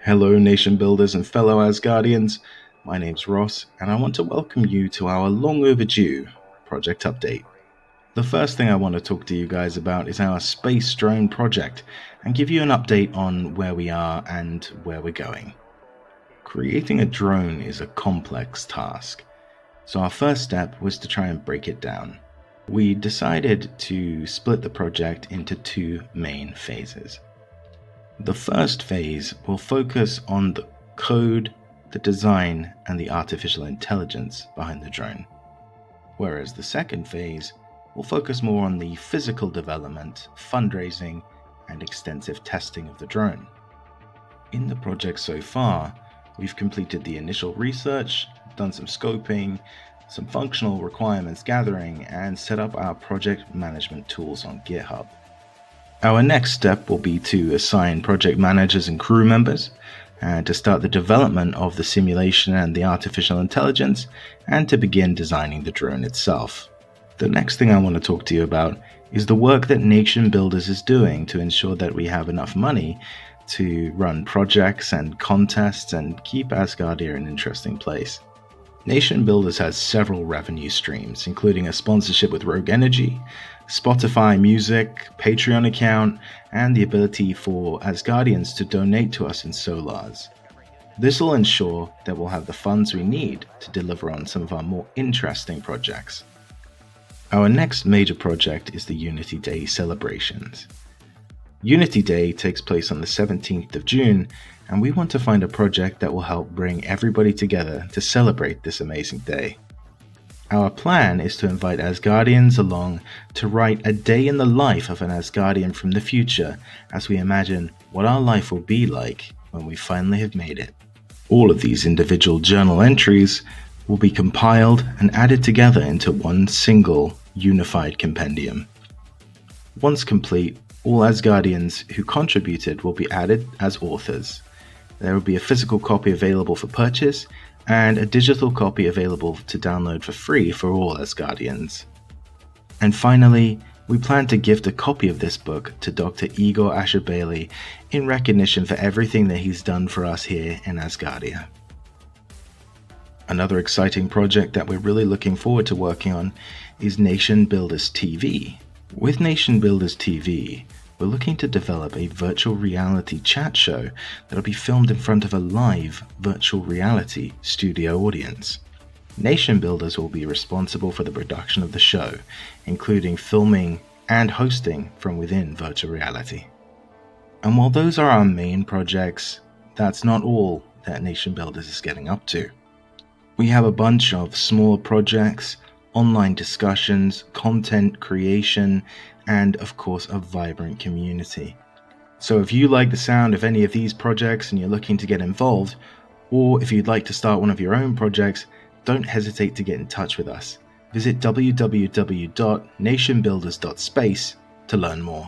Hello, nation builders and fellow Asgardians. My name's Ross, and I want to welcome you to our long overdue project update. The first thing I want to talk to you guys about is our space drone project and give you an update on where we are and where we're going. Creating a drone is a complex task, so our first step was to try and break it down. We decided to split the project into two main phases. The first phase will focus on the code, the design, and the artificial intelligence behind the drone, whereas the second phase will focus more on the physical development, fundraising, and extensive testing of the drone. In the project so far, we've completed the initial research, done some scoping, some functional requirements gathering, and set up our project management tools on GitHub. Our next step will be to assign project managers and crew members, and to start the development of the simulation and the artificial intelligence, and to begin designing the drone itself. The next thing I want to talk to you about is the work that Nation Builders is doing to ensure that we have enough money to run projects and contests and keep Asgardia an interesting place. Nation Builders has several revenue streams, including a sponsorship with Rogue Energy, Spotify Music, Patreon account, and the ability for Asgardians to donate to us in Solars. This will ensure that we'll have the funds we need to deliver on some of our more interesting projects. Our next major project is the Unity Day celebrations. Unity Day takes place on the 17th of June, and we want to find a project that will help bring everybody together to celebrate this amazing day. Our plan is to invite Asgardians along to write a day in the life of an Asgardian from the future as we imagine what our life will be like when we finally have made it. All of these individual journal entries will be compiled and added together into one single unified compendium. Once complete, all Asgardians who contributed will be added as authors. There will be a physical copy available for purchase and a digital copy available to download for free for all Asgardians. And finally, we plan to gift a copy of this book to Dr. Igor Asher Bailey in recognition for everything that he's done for us here in Asgardia. Another exciting project that we're really looking forward to working on is Nation Builders TV. With Nation Builders TV, we're looking to develop a virtual reality chat show that'll be filmed in front of a live virtual reality studio audience. Nation Builders will be responsible for the production of the show, including filming and hosting from within virtual reality. And while those are our main projects, that's not all that Nation Builders is getting up to. We have a bunch of smaller projects, online discussions, content creation, and of course a vibrant community. So if you like the sound of any of these projects and you're looking to get involved, or if you'd like to start one of your own projects, don't hesitate to get in touch with us. Visit www.nationbuilders.space to learn more.